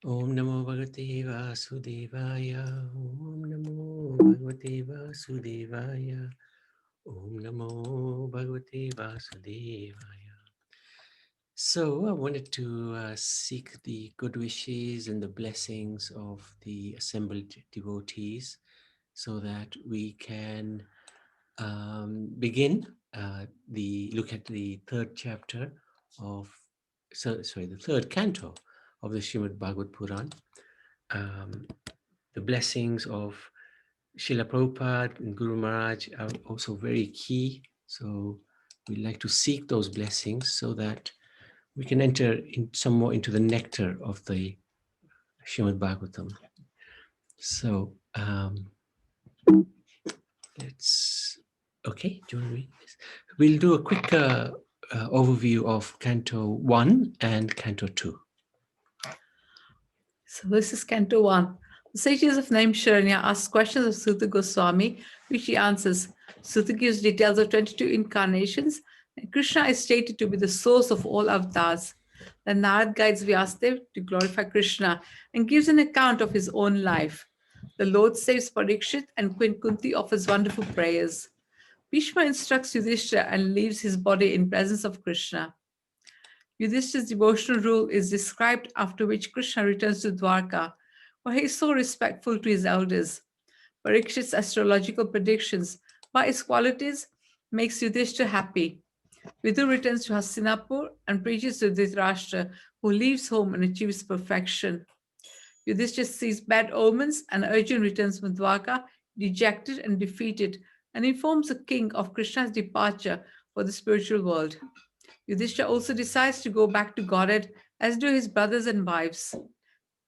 Om Namo Bhagavate Vasudevaya. Om Namo Bhagavate Vasudevaya. Om Namo Bhagavate Vasudevaya. So I wanted to seek the good wishes and the blessings of the assembled devotees so that we can begin look at the third chapter of, the third canto of the Srimad Bhagavad Puran. The blessings of Srila Prabhupada and Guru Maharaj are also very key. So we'd like to seek those blessings so that we can enter in some more into the nectar of the Srimad Bhagavatam. So okay, do you want to read this? We'll do a quick overview of Canto 1 and Canto 2. So this is Canto 1. The sages of name Sharanya ask questions of Suta Goswami, which he answers. Suta gives details of 22 incarnations, and Krishna is stated to be the source of all avatars. Then Narad guides Vyasadeva to glorify Krishna and gives an account of his own life. The Lord saves Parikshit, and Queen Kunti offers wonderful prayers. Bhishma instructs Yudhishthira and leaves his body in presence of Krishna. Yudhishthira's devotional rule is described, after which Krishna returns to Dwarka, where he is so respectful to his elders. Parikshit's astrological predictions by his qualities makes Yudhishthira happy. Vidur returns to Hastinapur and preaches to Dhritarashtra, who leaves home and achieves perfection. Yudhishthira sees bad omens, and Arjuna returns from Dwarka, dejected and defeated, and informs the king of Krishna's departure for the spiritual world. Yudhishthira also decides to go back to Godhead, as do his brothers and wives.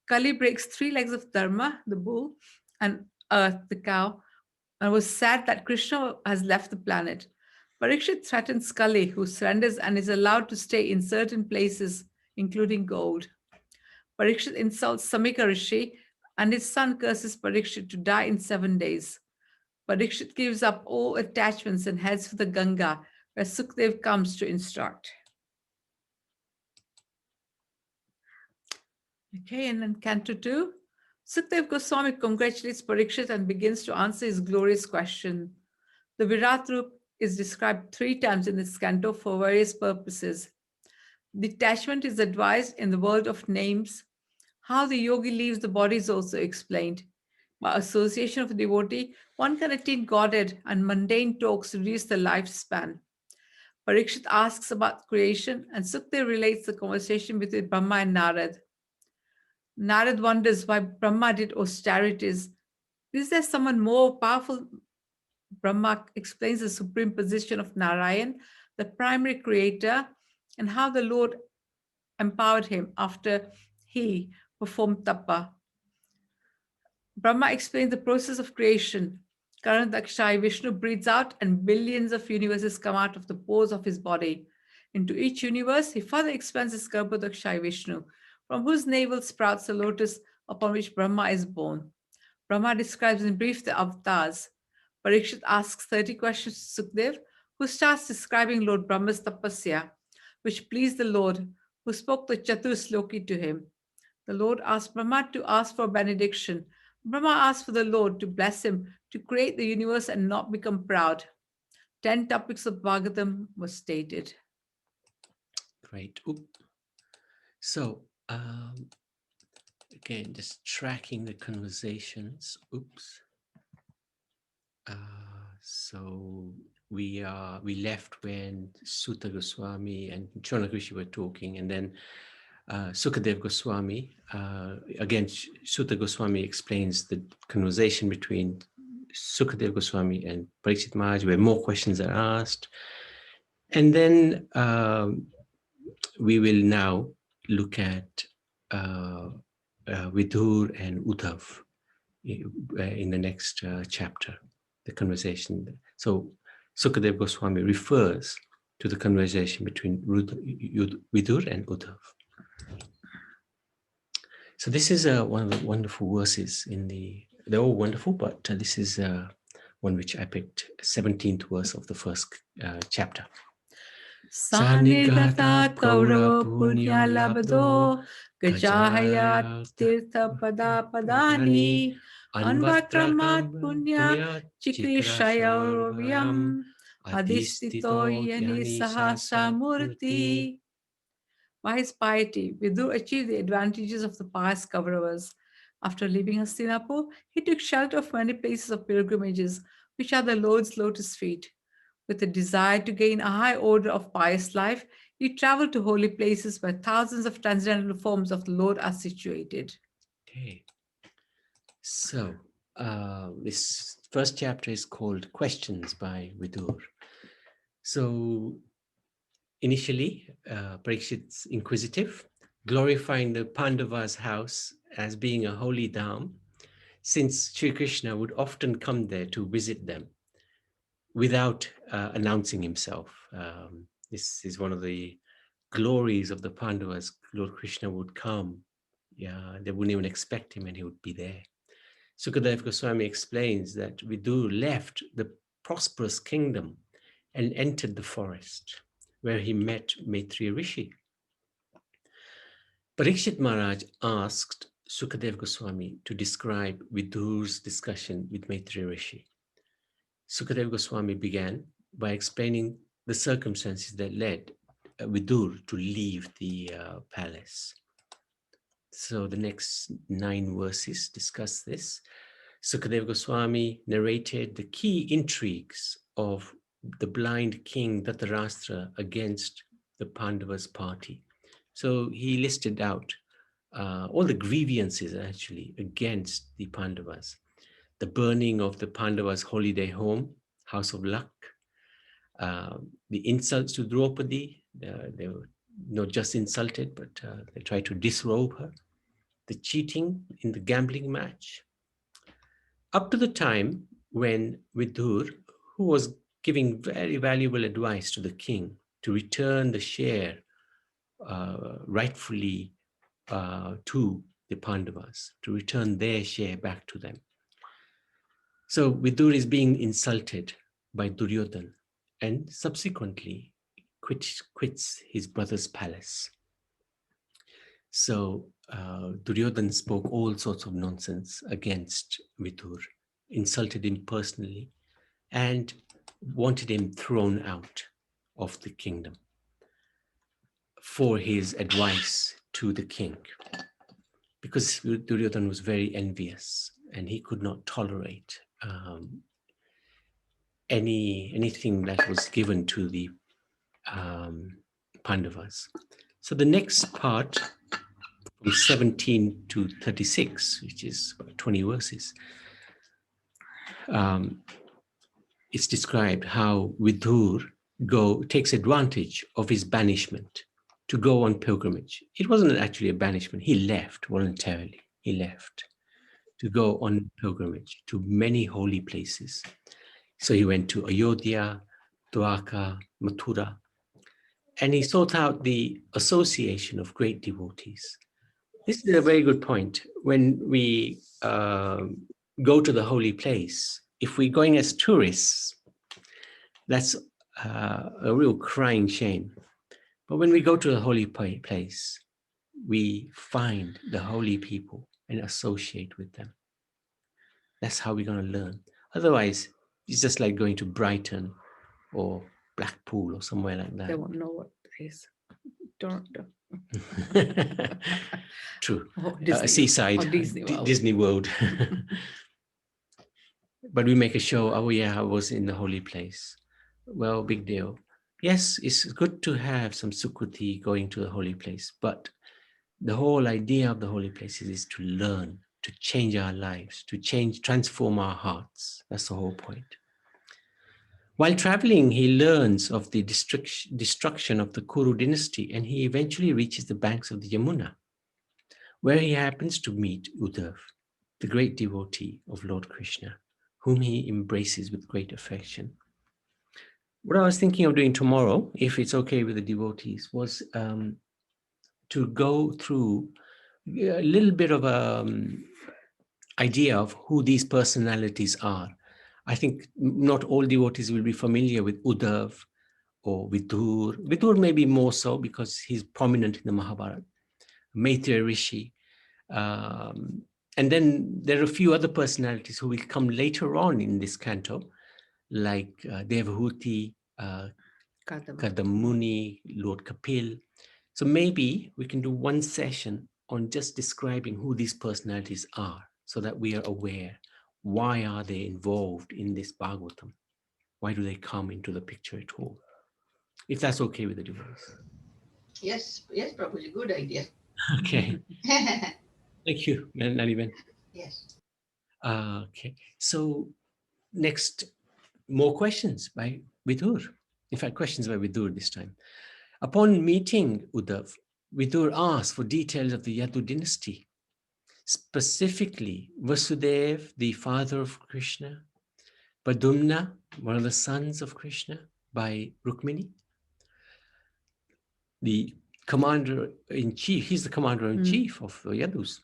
Kali breaks 3 legs of Dharma, the bull, and Earth, the cow, and was sad that Krishna has left the planet. Parikshit threatens Kali, who surrenders and is allowed to stay in certain places, including gold. Parikshit insults Samika Rishi, and his son curses Parikshit to die in 7 days. Parikshit gives up all attachments and heads for the Ganga, where Sukhdev comes to instruct. Okay, and then Canto 2. Sukhdev Goswami congratulates Parikshit and begins to answer his glorious question. The Virat Rup is described 3 times in this canto for various purposes. Detachment is advised in the world of names. How the yogi leaves the body is also explained. By association of a devotee, one can attain Godhead, and mundane talks reduce the lifespan. Parikshit asks about creation, and Sukhdev relates the conversation between Brahma and Narad. Narad wonders why Brahma did austerities. Is there someone more powerful? Brahma explains the supreme position of Narayan, the primary creator, and how the Lord empowered him after he performed tapa. Brahma explains the process of creation. Karandakshay Vishnu breathes out, and billions of universes come out of the pores of his body. Into each universe, he further expands his Garbhodakshay Vishnu, from whose navel sprouts the lotus upon which Brahma is born. Brahma describes in brief the avatars. Parikshit asks 30 questions to Sukhdev, who starts describing Lord Brahma's tapasya, which pleased the Lord, who spoke the Chatur Sloki to him. The Lord asked Brahma to ask for benediction. Brahma asked for the Lord to bless him to create the universe and not become proud. 10 topics of Bhagavatam were stated. Great. So, again, just tracking the conversations. So we left when Suta Goswami and Chonakrishi were talking, and then Sukadev Goswami, again, Suta Goswami explains the conversation between Sukadev Goswami and Parikshit Maharaj, where more questions are asked. And then we will now look at Vidur and Uddhav in the next chapter, the conversation. So Sukadev Goswami refers to the conversation between Vidur and Uddhav. So this is one of the wonderful verses they're all wonderful, but this is one which I picked, 17th verse of the first chapter. Sanigata Kaurava Punya Punya Labdo Gajahayat Kajaya Tirtha Pada Padani Padani Anvakramat Anvatrakam Punya Punya Chikrasharavayam Chikrishayaravyam Adhistito Adhistito Yani Yani Sasa Murti. Sahasamurti. By his piety, Vidur achieved the advantages of the pious Kauravas. After leaving Hastinapur, he took shelter of many places of pilgrimages, which are the Lord's lotus feet. With a desire to gain a high order of pious life, he traveled to holy places where thousands of transcendental forms of the Lord are situated. Okay, so this first chapter is called Questions by Vidur. So initially, Parikshit's inquisitive, glorifying the Pandavas' house as being a holy dham, since Sri Krishna would often come there to visit them without announcing himself. This is one of the glories of the Pandavas. Lord Krishna would come. Yeah, they wouldn't even expect him and he would be there. Sukadeva Goswami explains that Vidur left the prosperous kingdom and entered the forest where he met Maitreya Rishi. Parikshit Maharaj asked Sukadeva Goswami to describe Vidur's discussion with Maitreya Rishi. Sukadeva Goswami began by explaining the circumstances that led Vidur to leave the palace. So the next 9 verses discuss this. Sukadeva Goswami narrated the key intrigues of the blind king Dhritarashtra against the Pandavas' party. So he listed out all the grievances actually against the Pandavas. The burning of the Pandavas' holiday home, House of Luck, the insults to Draupadi, they were not just insulted, but they tried to disrobe her, the cheating in the gambling match, up to the time when Vidur, who was giving very valuable advice to the king to return the share rightfully to the Pandavas, to return their share back to them. So Vidur is being insulted by Duryodhana and subsequently quits his brother's palace. So Duryodhana spoke all sorts of nonsense against Vidur, insulted him personally, and wanted him thrown out of the kingdom for his advice to the king. Because Duryodhana was very envious and he could not tolerate anything that was given to the Pandavas. So the next part, from 17 to 36, which is about 20 verses, it's described how Vidur takes advantage of his banishment to go on pilgrimage. It wasn't actually a banishment. He left voluntarily. He left to go on pilgrimage to many holy places. So he went to Ayodhya, Dwarka, Mathura, and he sought out the association of great devotees. This is a very good point. When we go to the holy place, if we're going as tourists, that's a real crying shame. But when we go to the holy place, we find the holy people and associate with them. That's how we're going to learn. Otherwise, it's just like going to Brighton or Blackpool or somewhere like that. They won't know what it is. Toronto. True. Oh, Disney. Seaside, Disney World. But we make a show, oh yeah, I was in the holy place. Well, big deal. Yes, it's good to have some sukruti going to the holy place, but the whole idea of the holy places is to learn, to change our lives, to transform our hearts. That's the whole point. While traveling, he learns of the destruction of the Kuru dynasty, and he eventually reaches the banks of the Yamuna, where he happens to meet Uddhav, the great devotee of Lord Krishna, whom he embraces with great affection. What I was thinking of doing tomorrow, if it's okay with the devotees, was to go through a little bit of an idea of who these personalities are. I think not all devotees will be familiar with Uddhav or Vidur. Vidur may be more so because he's prominent in the Mahabharata. Maitreya Rishi. And then there are a few other personalities who will come later on in this canto, like Devahuti, Kadamuni, Lord Kapil. So maybe we can do one session on just describing who these personalities are so that we are aware. Why are they involved in this Bhagavatam? Why do they come into the picture at all? If that's okay with the device. Yes, Prabhuji, good idea. Okay. Thank you, Naliben. Yes. Okay. So next, more questions by Vidur. In fact, questions by Vidur this time. Upon meeting Uddhav, Vidur asked for details of the Yadu dynasty, specifically Vasudev, the father of Krishna, Padumna, one of the sons of Krishna by Rukmini, the commander-in-chief, he's the commander-in-chief of the Yadus,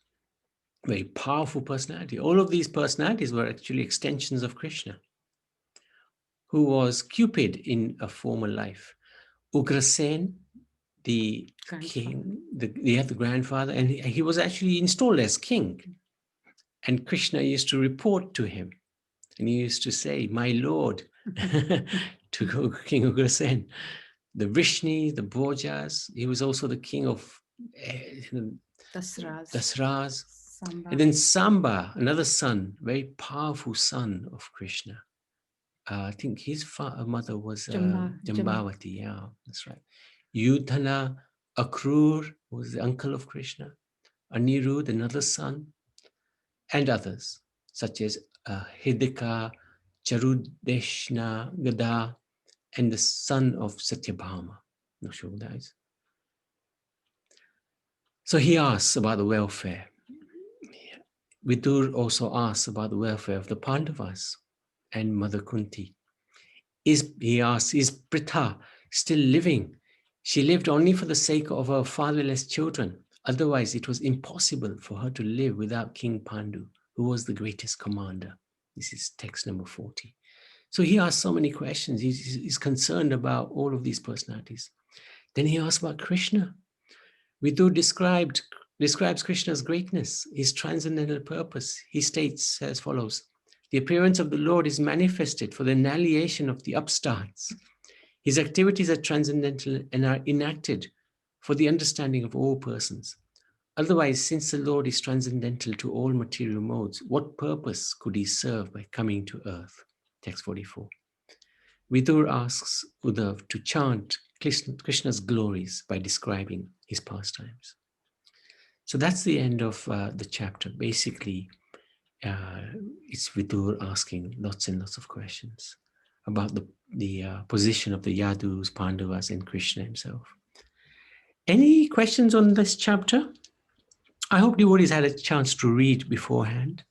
very powerful personality. All of these personalities were actually extensions of Krishna, who was Cupid in a former life. Ugrasen, the king, the grandfather, and he was actually installed as king. And Krishna used to report to him. And he used to say, my lord, to King Ugrasen. The Vrishni, the Bhojas, he was also the king of Dasras. And then Samba, another son, very powerful son of Krishna. I think his mother was Jambavati. Yeah, that's right. Yudhana, Akrur was the uncle of Krishna. Anirudh, another son, and others, such as Hidika, Charudeshna, Gada, and the son of Satyabhama. Not sure who that is. So he asks about the welfare. Vidur also asks about the welfare of the Pandavas and Mother Kunti. He asks, is Pritha still living? She lived only for the sake of her fatherless children. Otherwise, it was impossible for her to live without King Pandu, who was the greatest commander. This is text number 40. So he asks so many questions. He's concerned about all of these personalities. Then he asks about Krishna. Vidur describes Krishna's greatness, his transcendental purpose. He states as follows: the appearance of the Lord is manifested for the annihilation of the upstarts. His activities are transcendental and are enacted for the understanding of all persons. Otherwise, since the Lord is transcendental to all material modes, what purpose could he serve by coming to earth? Text 44. Vidur asks Uddhav to chant Krishna's glories by describing his pastimes. So that's the end of the chapter. Basically, it's Vidur asking lots and lots of questions about the position of the Yadus, Pandavas, and Krishna himself. Any questions on this chapter? I hope devotees had a chance to read beforehand.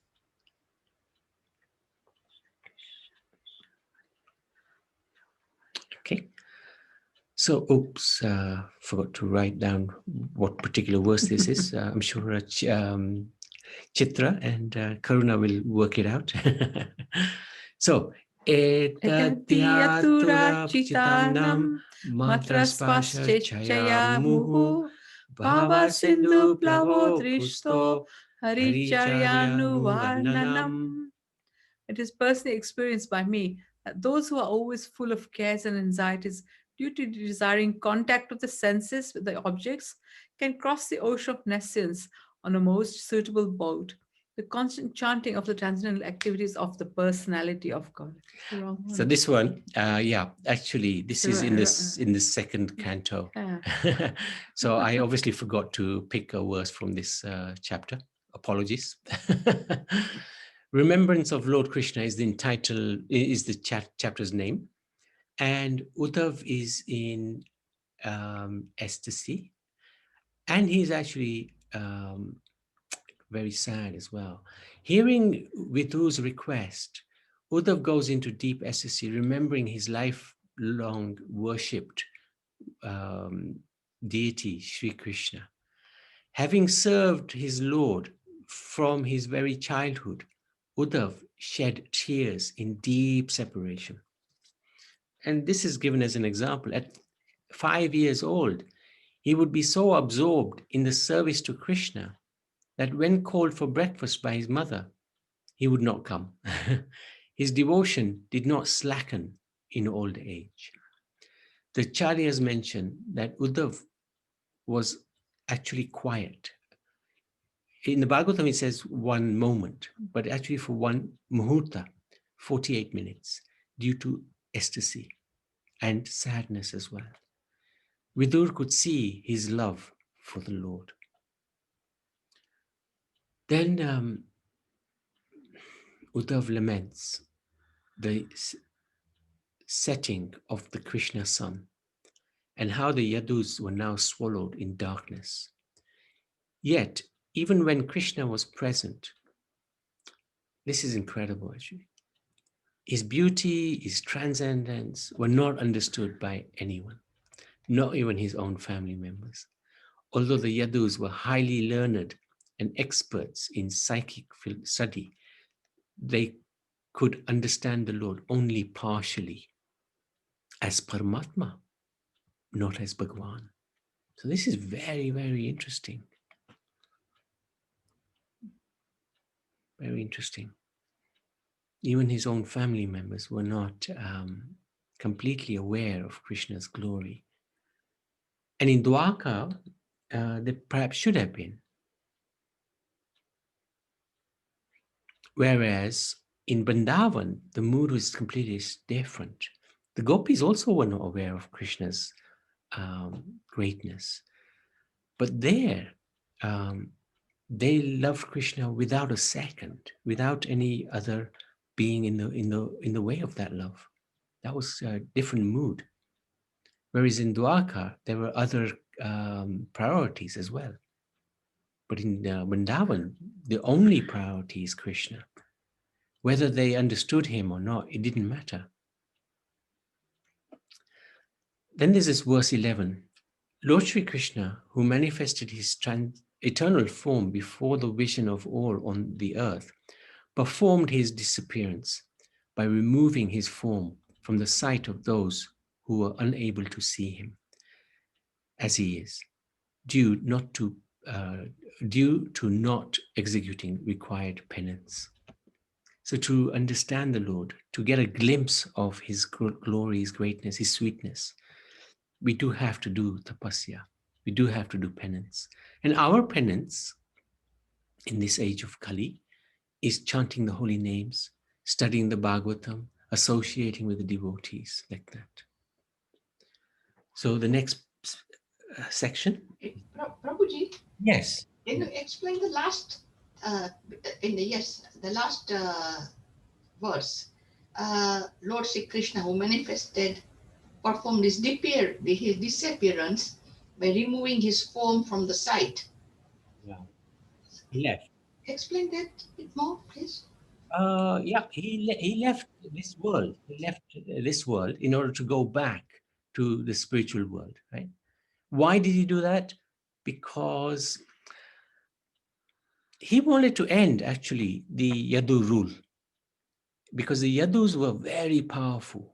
Okay. So, oops, forgot to write down what particular verse this is. I'm sure Chitra and Karuna will work it out. So, Etadyatura chitanam matraspasha chaya muhu bhava sindhu plavo drishto haricharyanu varnanam. It is personally experienced by me that those who are always full of cares and anxieties due to desiring contact of the senses with the objects can cross the ocean of nescience on a most suitable boat. The constant chanting of the transcendental activities of the personality of God. So this one, actually, this is in the second canto. So I obviously forgot to pick a verse from this chapter. Apologies. Remembrance of Lord Krishna is the chapter's name, and Uddhav is in ecstasy, and he's actually very sad as well. Hearing Vidur's request, Uddhav goes into deep ecstasy, remembering his lifelong worshipped deity, Sri Krishna. Having served his Lord from his very childhood, Uddhav shed tears in deep separation. And this is given as an example. At 5 years old, he would be so absorbed in the service to Krishna that when called for breakfast by his mother, he would not come. His devotion did not slacken in old age. The Charyas mention that Uddhav was actually quiet. In the Bhagavatam, it says 1 moment, but actually for 1 muhurta, 48 minutes, due to ecstasy and sadness as well. Vidur could see his love for the Lord. Then Uddhav laments the setting of the Krishna sun and how the Yadus were now swallowed in darkness. Yet, even when Krishna was present, this is incredible actually, his beauty, his transcendence were not understood by anyone, not even his own family members. Although the Yadus were highly learned and experts in psychic study, they could understand the Lord only partially as Paramatma, not as Bhagavan. So this is very, very interesting. Very interesting. Even his own family members were not completely aware of Krishna's glory. And in Dwarka, they perhaps should have been. Whereas in Vrindavan, the mood was completely different. The gopis also were not aware of Krishna's greatness. But there, they loved Krishna without a second, without any other being in the way of that love. That was a different mood. Whereas in Dwarka, there were other priorities as well. But in Vrindavan, the only priority is Krishna. Whether they understood him or not, it didn't matter. Then there's this verse 11. Lord Sri Krishna, who manifested his eternal form before the vision of all on the earth, performed his disappearance by removing his form from the sight of those who were unable to see him as he is, due to not executing required penance. So to understand the Lord, to get a glimpse of his glory, his greatness, his sweetness, we do have to do tapasya. We do have to do penance. And our penance in this age of Kali is chanting the holy names, studying the Bhagavatam, associating with the devotees like that. So the next section. Prabhuji, Yes. can you explain the last, the last verse? Lord Sri Krishna, who manifested, performed his disappearance by removing his form from the sight. Yeah. He left. Explain that a bit more, please. He left this world. He left this world in order to go back to the spiritual world, right? Why did he do that? Because he wanted to end actually the Yadu rule, because the Yadus were very powerful.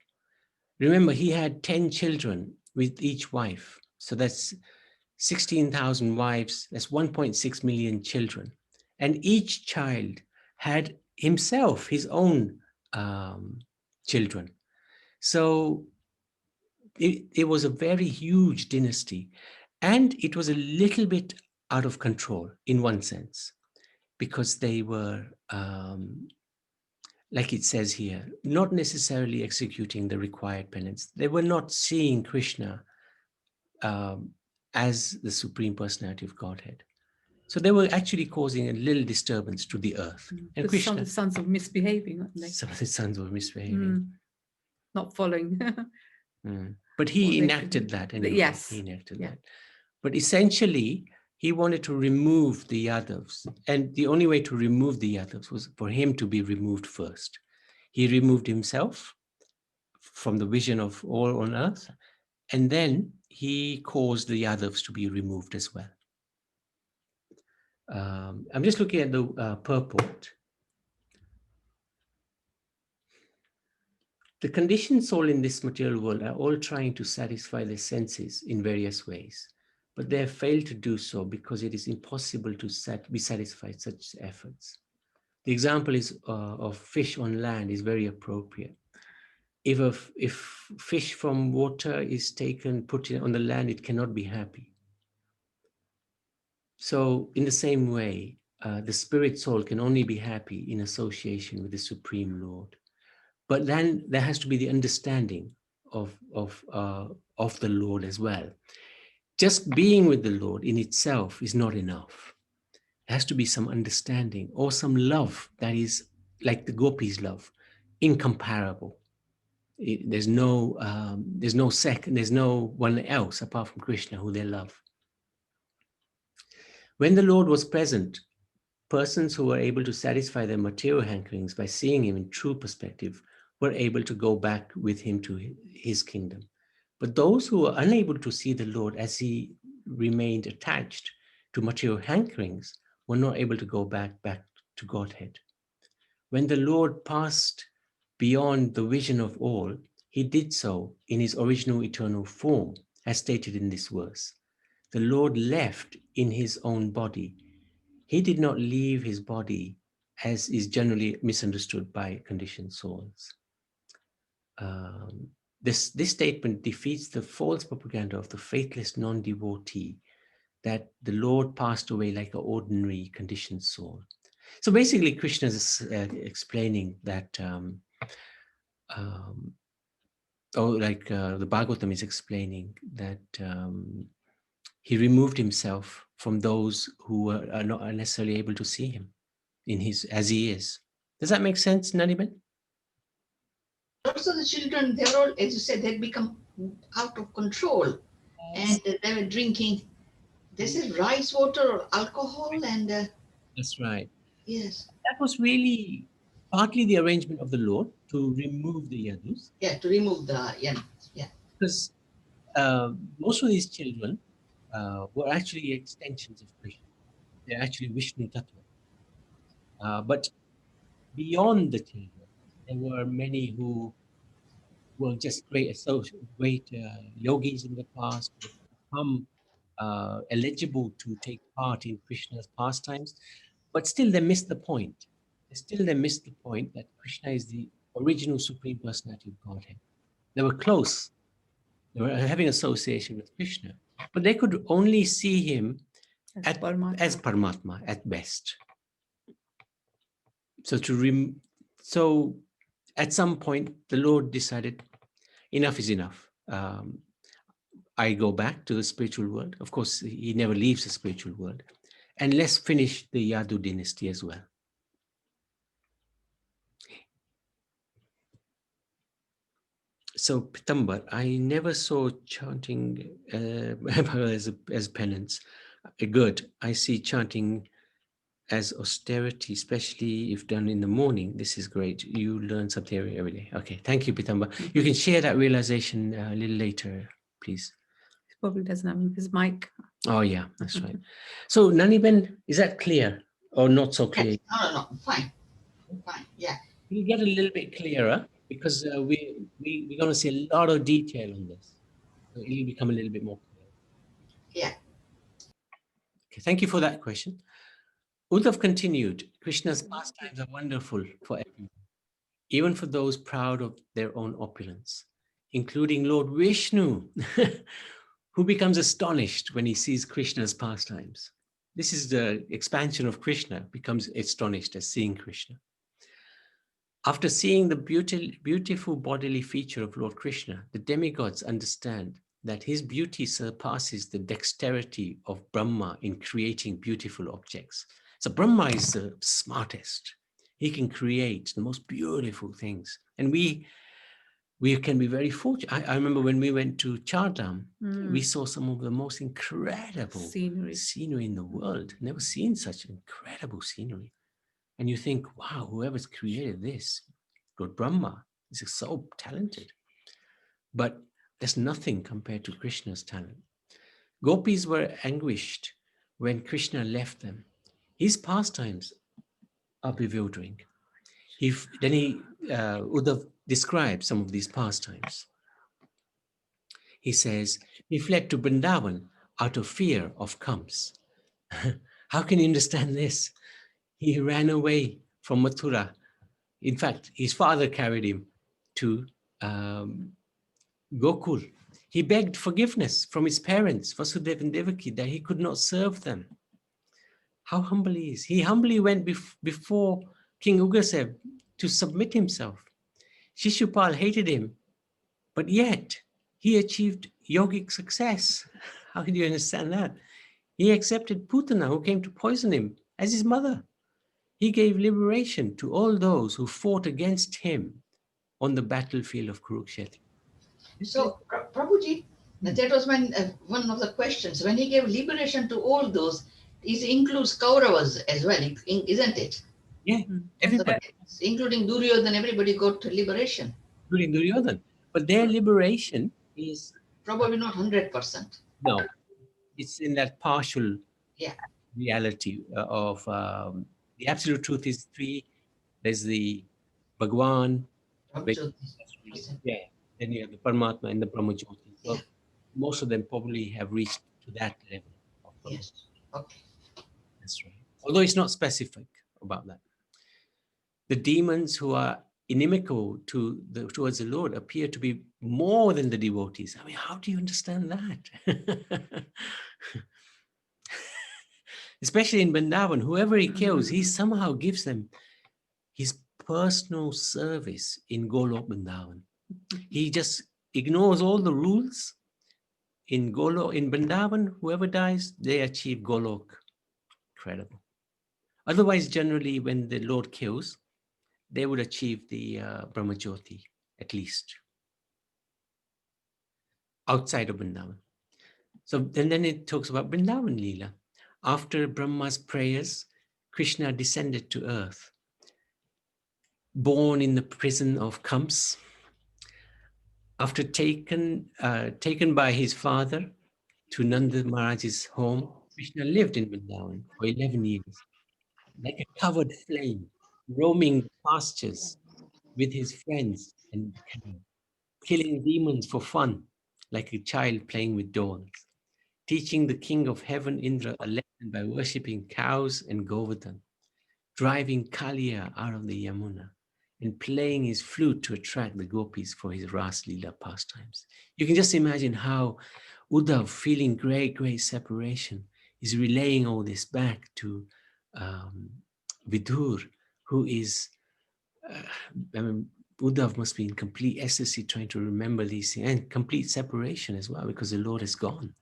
Remember, he had 10 children with each wife. So that's 16,000 wives, that's 1.6 million children. And each child had himself, his own children. So it was a very huge dynasty. And it was a little bit out of control in one sense, because they were, like it says here, not necessarily executing the required penance. They were not seeing Krishna as the Supreme Personality of Godhead. So they were actually causing a little disturbance to the earth. And Krishna, some of the sons of misbehaving, aren't they? some of the sons were misbehaving. Not following. But he What they enacted should- that anyway. yes. He enacted Yeah. that. But essentially, he wanted to remove the Yadavs. And the only way to remove the Yadavs was for him to be removed first. He removed himself from the vision of all on earth. And then he caused the Yadavs to be removed as well. I'm just looking at the purport. The conditioned soul in this material world are all trying to satisfy their senses in various ways, but they have failed to do so because it is impossible to be satisfied such efforts. The example is of fish on land is very appropriate. If fish from water is taken, put it on the land, it cannot be happy. So in the same way, the spirit soul can only be happy in association with the Supreme Lord. But then there has to be the understanding of the Lord as well. Just being with the Lord in itself is not enough. There has to be some understanding or some love that is like the gopis' love, incomparable. There's no second, there's no one else apart from Krishna who they love. When the Lord was present, persons who were able to satisfy their material hankerings by seeing him in true perspective were able to go back with him to his kingdom. But those who were unable to see the Lord as he remained attached to material hankerings were not able to go back to Godhead. When the Lord passed beyond the vision of all, he did so in his original eternal form, as stated in this verse. The Lord left in his own body. He did not leave his body, as is generally misunderstood by conditioned souls. This statement defeats the false propaganda of the faithless non-devotee that the Lord passed away like an ordinary conditioned soul. So basically, Krishna is explaining that, the Bhagavatam is explaining that he removed himself from those who are not necessarily able to see him as he is. Does that make sense, Naniben? Also, the children, they're all, as you said, they'd become out of control, and they were drinking. They said rice water or alcohol, and That's right. yes, That was really partly the arrangement of the Lord to remove the yadus, yeah, to remove the because most of these children were actually extensions of Krishna. They're actually Vishnu Tattva. But beyond the children, there were many who were just great yogis in the past, who had become eligible to take part in Krishna's pastimes, but still they missed the point. They missed the point that Krishna is the original Supreme Personality of Godhead. They were close. They were having association with Krishna, but they could only see him as Paramatma at best. So at some point, the Lord decided, enough is enough. I go back to the spiritual world. Of course, he never leaves the spiritual world. And let's finish the Yadu dynasty as well. So, Pitambar, I never saw chanting as penance. Good. I see chanting as austerity, especially if done in the morning. This is great. You learn something every day. Okay, thank you, Pitambar. You can share that realization a little later, please. He probably doesn't have his mic. Oh, yeah, that's right. So, Naniben, is that clear or not so clear? yes. No, fine, yeah. We'll get a little bit clearer because we're going to see a lot of detail on this. So it'll become a little bit more clear. Yeah. Okay, thank you for that question. Uddhav continued, Krishna's pastimes are wonderful for everyone, even for those proud of their own opulence, including Lord Vishnu, who becomes astonished when he sees Krishna's pastimes. This is the expansion of Krishna, becomes astonished at seeing Krishna. After seeing the beautiful bodily feature of Lord Krishna, the demigods understand that his beauty surpasses the dexterity of Brahma in creating beautiful objects. So Brahma is the smartest. He can create the most beautiful things. And we can be very fortunate. I remember when we went to Chardham, we saw some of the most incredible scenery in the world. Never seen such incredible scenery. And you think, wow, whoever's created this, Lord Brahma, is so talented. But there's nothing compared to Krishna's talent. Gopis were anguished when Krishna left them. His pastimes are bewildering. Uddhav describes some of these pastimes. He says, he fled to Vrindavan out of fear of Kamsa. How can you understand this? He ran away from Mathura. In fact, his father carried him to Gokul. He begged forgiveness from his parents, Vasudeva and Devaki, that he could not serve them. How humble he is. He humbly went before King Ugraseb to submit himself. Shishupal hated him, but yet he achieved yogic success. How can you understand that? He accepted Putana, who came to poison him, as his mother. He gave liberation to all those who fought against him on the battlefield of Kurukshetra. So, Prabhuji, that was one of the questions. When he gave liberation to all those, it includes Kauravas as well, isn't it? Yeah, everybody. So, including Duryodhan, everybody got liberation. Including Duryodhan. But their liberation is... Probably not 100%. No, it's in that partial reality of... the absolute truth is three. There's the Bhagwan. Yeah. Then you have the Paramatma and the Brahmajyoti. So most of them probably have reached to that level. Yes. Okay. That's right. Although it's not specific about that. The demons who are inimical towards the Lord appear to be more than the devotees. I mean, how do you understand that? Especially in Vrindavan, whoever he kills, he somehow gives them his personal service in Golok Vrindavan. He just ignores all the rules. In Vrindavan, whoever dies, they achieve Golok. Incredible. Otherwise, generally, when the Lord kills, they would achieve the Brahmajyoti, at least, outside of Vrindavan. So then it talks about Vrindavan Leela. After Brahma's prayers, Krishna descended to earth. Born in the prison of Kamsa, after taken by his father to Nanda Maharaj's home, Krishna lived in Vrindavan for 11 years, like a covered flame, roaming pastures with his friends and killing demons for fun, like a child playing with dolls, teaching the king of heaven, Indra, a lesson by worshipping cows and Govardhan, driving Kaliya out of the Yamuna, and playing his flute to attract the gopis for his Ras Leela pastimes. You can just imagine how Uddhav, feeling great separation, is relaying all this back to Vidur, who is, Uddhav must be in complete ecstasy trying to remember these things, and complete separation as well, because the Lord is gone.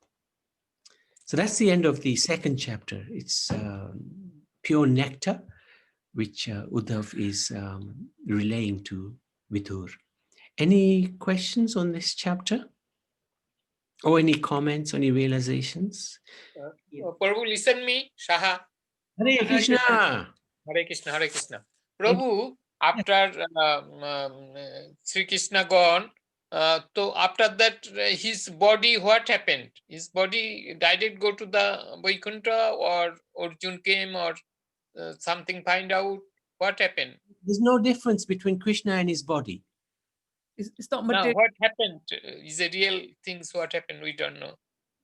So that's the end of the second chapter. It's pure nectar, which Uddhav is relaying to Vidur. Any questions on this chapter? Or any comments, any realizations? Prabhu, listen me, Shaha. Hare Krishna! Hare Krishna, Hare Krishna. Prabhu, after Sri Krishna gone, so after that, his body, what happened? His body did go to the Vaikuntha, or Arjun came, or something find out? What happened? There's no difference between Krishna and his body. It's not Now, material. what happened? Is a real things what happened? We don't know.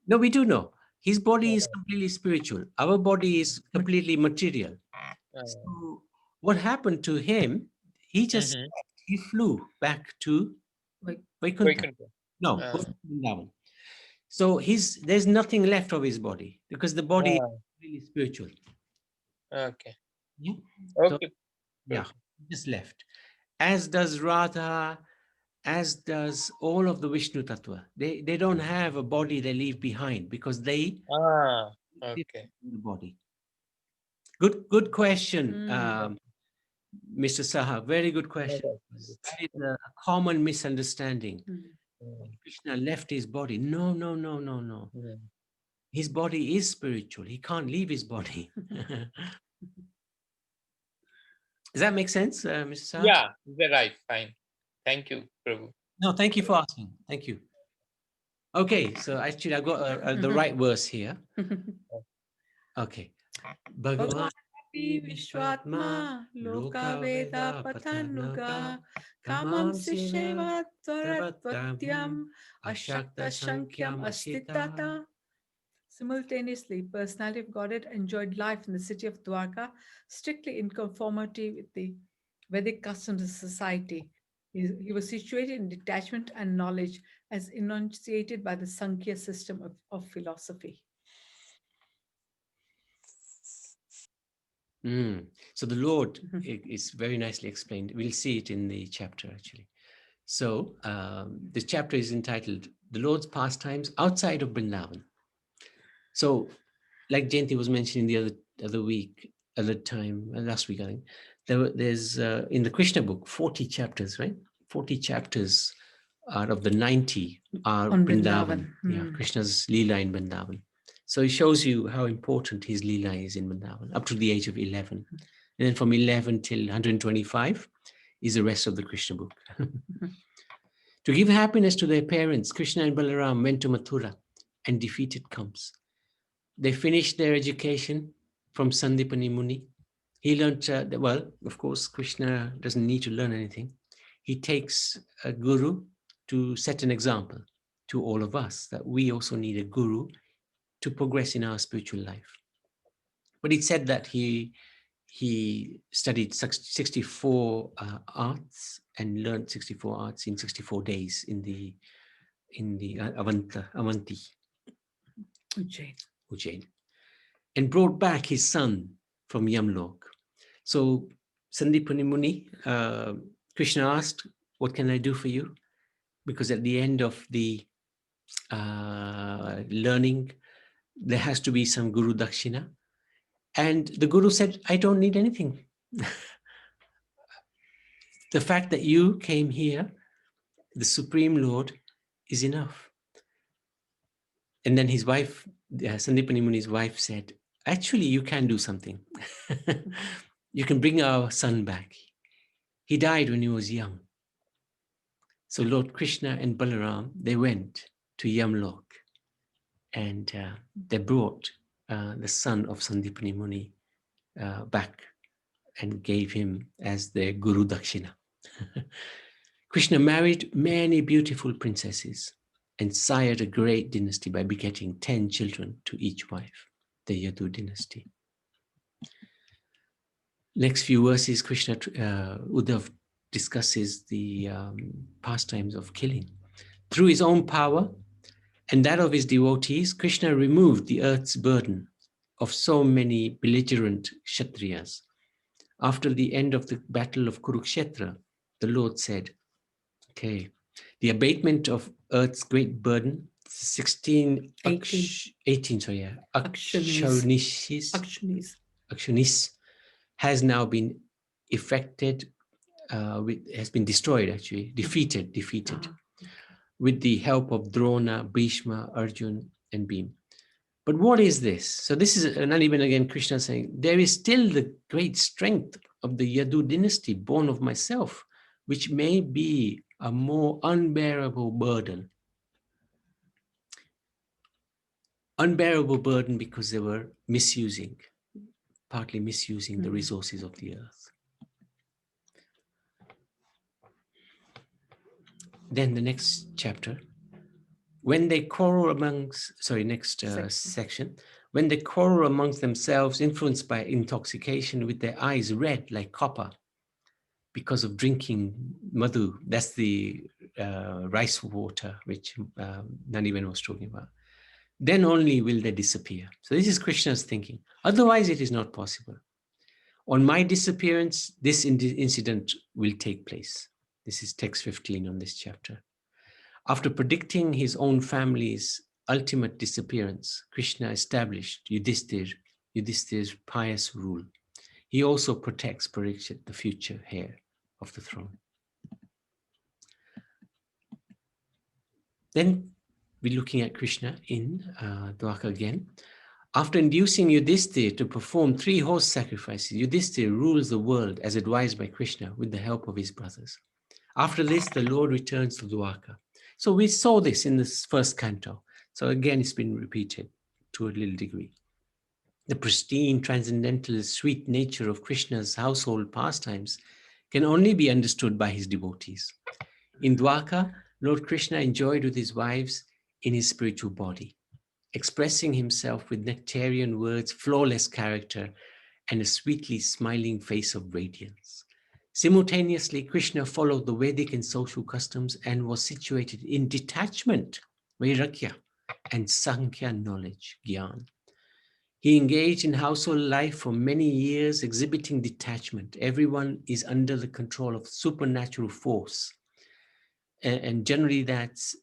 No, we do know. His body is completely spiritual. Our body is completely material. So what happened to him, he just he flew back to Vaikuntha. No, Vrindavan. So there's nothing left of his body, because the body is really spiritual. Okay. Yeah. Okay. So, yeah, just left. As does Radha, as does all of the Vishnu Tattva. They don't have a body they leave behind, because they Okay. the body. Good question, Mr. Saha. Very good question. That is a common misunderstanding. Krishna left his body. No. His body is spiritual. He can't leave his body. Does that make sense, Mr. Saha? Yeah, they're right. Fine. Thank you, Prabhu. No, thank you for asking. Thank you. Okay, so actually I got the right verse here. Okay. Bhagavan Vishwatma Loka Veda Pathanuga Kamam Sisheva Tvaratvatyam Ashakta Sankyam Astitata. Simultaneously, personality of Godhead enjoyed life in the city of Dwarka, strictly in conformity with the Vedic customs of society. He was situated in detachment and knowledge as enunciated by the Sankhya system of philosophy. So the Lord is very nicely explained. We'll see it in the chapter actually. So this chapter is entitled The Lord's Pastimes Outside of Vrindavan. So like Jayanti was mentioning the other week, last week, I think, there's in the Krishna book, 40 chapters, right? 40 chapters out of the 90 are On Vrindavan. Vrindavan. Yeah, Krishna's Leela in Vrindavan. So it shows you how important his Leela is in Vrindavan, up to the age of 11. And then from 11 till 125 is the rest of the Krishna book. To give happiness to their parents, Krishna and Balaram went to Mathura and defeated Kamsa. They finished their education from Sandipani Muni. He learned, well, of course, Krishna doesn't need to learn anything. He takes a guru to set an example to all of us that we also need a guru to progress in our spiritual life. But it said that he studied 64 arts and learned 64 arts in 64 days in the Avanti, Ujjain, and brought back his son from Yamlok. So Sandipani Muni, Krishna asked, what can I do for you? Because at the end of the learning, there has to be some Guru Dakshina. And the Guru said, I don't need anything. The fact that you came here, the Supreme Lord, is enough. And then his wife, Sandipani Muni's wife, said, actually, you can do something. You can bring our son back. He died when he was young. So Lord Krishna and Balaram, they went to Yamlok and they brought the son of Sandipani Muni back and gave him as their Guru Dakshina. Krishna married many beautiful princesses and sired a great dynasty by begetting 10 children to each wife, the Yadu dynasty. Next few verses, Krishna, Uddhav discusses the pastimes of killing. Through his own power and that of his devotees, Krishna removed the earth's burden of so many belligerent Kshatriyas. After the end of the battle of Kurukshetra, the Lord said, okay, the abatement of earth's great burden, 18 Akshanis has now been effected, has been destroyed actually, defeated, with the help of Drona, Bhishma, Arjun, and Bhim. But what is this? So this is not even again Krishna saying, there is still the great strength of the Yadu dynasty born of myself, which may be a more unbearable burden. Unbearable burden because they were partly misusing the resources of the earth. Then the next chapter, when they quarrel section. When they quarrel amongst themselves, influenced by intoxication, with their eyes red like copper, because of drinking madhu, that's the rice water, which Naniven was talking about, then only will they disappear. So this is Krishna's thinking. Otherwise, it is not possible. On my disappearance, this incident will take place. This is text 15 on this chapter. After predicting his own family's ultimate disappearance, Krishna established Yudhishthir's pious rule. He also protects Parikshit, the future heir of the throne. Then we're looking at Krishna in Dwarka again. After inducing Yudhishthir to perform 3 horse sacrifices, Yudhishthir rules the world as advised by Krishna with the help of his brothers. After this, the Lord returns to Dwarka. So we saw this in this first canto. So again, it's been repeated to a little degree. The pristine, transcendental, sweet nature of Krishna's household pastimes can only be understood by his devotees. In Dwarka, Lord Krishna enjoyed with his wives in his spiritual body, expressing himself with nectarian words, flawless character, and a sweetly smiling face of radiance. Simultaneously, Krishna followed the Vedic and social customs and was situated in detachment, vairagya, and sankhya knowledge, gyan. He engaged in household life for many years, exhibiting detachment. Everyone is under the control of supernatural force. And generally that's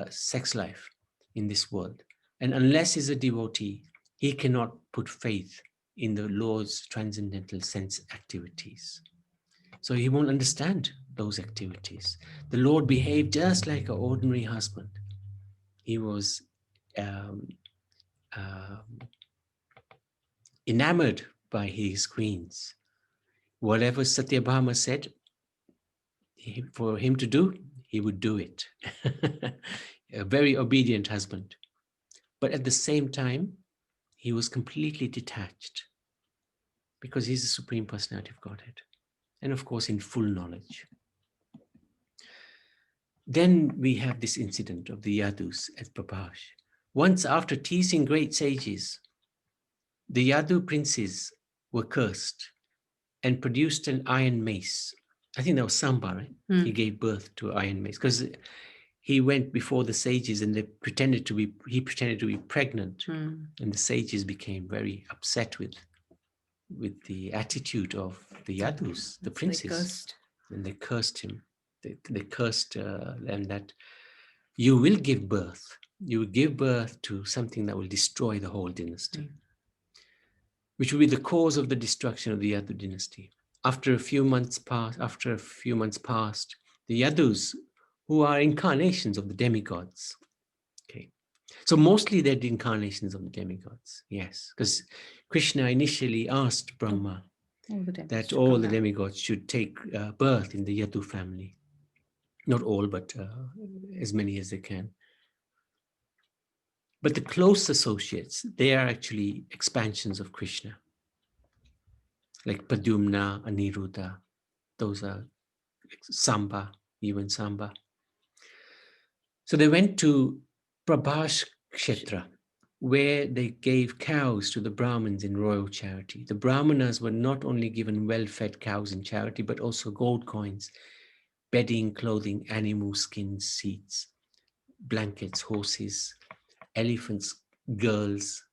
sex life in this world. And unless he's a devotee, he cannot put faith in the Lord's transcendental sense activities. So he won't understand those activities. The Lord behaved just like an ordinary husband. He was enamored by his queens. Whatever Satyabhama said for him to do, he would do it. A very obedient husband. But at the same time, he was completely detached because he's the Supreme Personality of Godhead. And of course, in full knowledge. Then we have this incident of the Yadus at Prabhash. Once after teasing great sages, the Yadu princes were cursed and produced an iron mace. I think that was Samba, right? He gave birth to an iron mace because he went before the sages and he pretended to be pregnant. And the sages became very upset with the attitude of the Yadus, the princes. And they cursed him. They cursed them that you will give birth. You will give birth to something that will destroy the whole dynasty, which will be the cause of the destruction of the Yadu dynasty. After a few months passed, the Yadus, who are incarnations of the demigods, okay. So mostly they're the incarnations of the demigods, yes, because Krishna initially asked Brahma that all the demigods should take birth in the Yadu family. Not all, but as many as they can. But the close associates, they are actually expansions of Krishna. Like Padumna, Aniruddha, those are Samba, even Samba. So they went to Prabhash Kshetra, where they gave cows to the Brahmins in royal charity. The Brahmanas were not only given well-fed cows in charity, but also gold coins, bedding, clothing, animal skins, seats, blankets, horses, elephants, girls,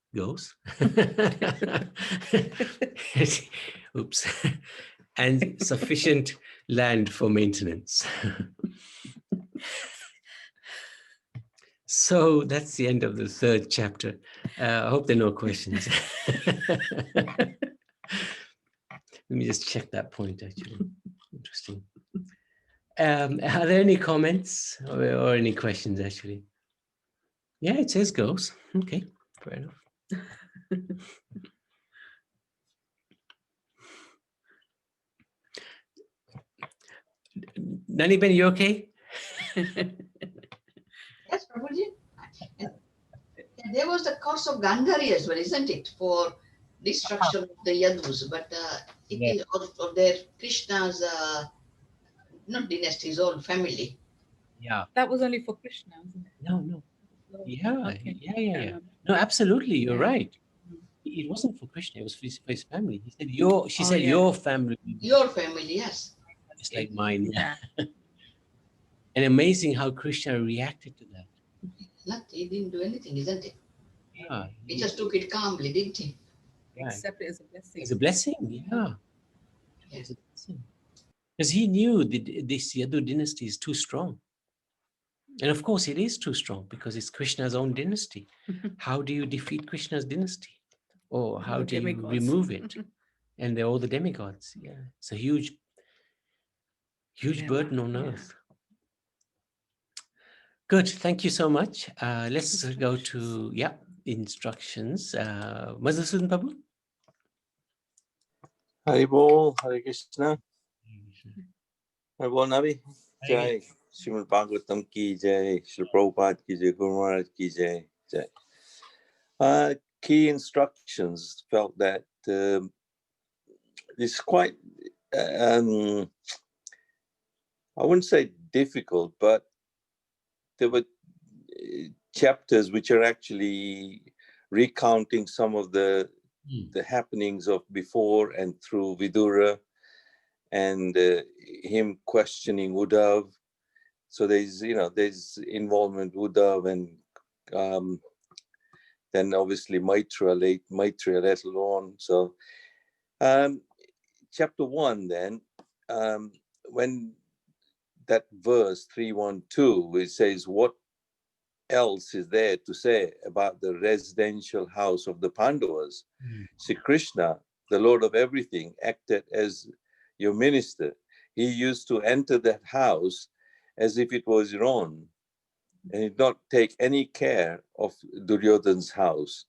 oops, and sufficient land for maintenance. So that's the end of the third chapter. I hope there are no questions. Let me just check that point, actually. Interesting. Are there any comments or any questions, actually? Yeah, it says goes. Okay, fair enough. Nani Ben, you okay? Yes, Prabhuji. There was the curse of Gandhari as well, isn't it? For destruction of the Yadus, but it is of their Krishna's not dynasty, his own family. Yeah. That was only for Krishna, wasn't it? No. Yeah, Okay. yeah. No, absolutely, you're right. It wasn't for Krishna, it was for his family. He said, she said, your family. Your family, yes. Just like mine. Yeah. And amazing how Krishna reacted to that. He didn't do anything, isn't it? Yeah. He just took it calmly, didn't he? Right. Accept it as a blessing. It's a blessing, yeah. It's a blessing. Because he knew that this Yadu dynasty is too strong. And of course, it is too strong because it's Krishna's own dynasty. How do you defeat Krishna's dynasty? Or how do you remove it? And they're all the demigods. Yeah, it's a huge burden on earth. Good, thank you so much. Let's go to, instructions. Madhusudan Prabhu? Haribol, Hare Krishna. Haribol Nabi. Jai. Srimad Bhagavatam ki jai. Srila Prabhupada ki jai. Guru Maharaj ki jai. Jai. key instructions felt that it's quite, I wouldn't say difficult, but there were chapters which are actually recounting some of the happenings of before and through Vidura, and him questioning Uddhav. So there's involvement Uddhav, and then obviously Maitreya later on. So chapter 1 then, when that verse 312, it says, what else is there to say about the residential house of the Pandavas? Sri Krishna, the Lord of everything, acted as your minister. He used to enter that house as if it was your own, and did not take any care of Duryodhana's house.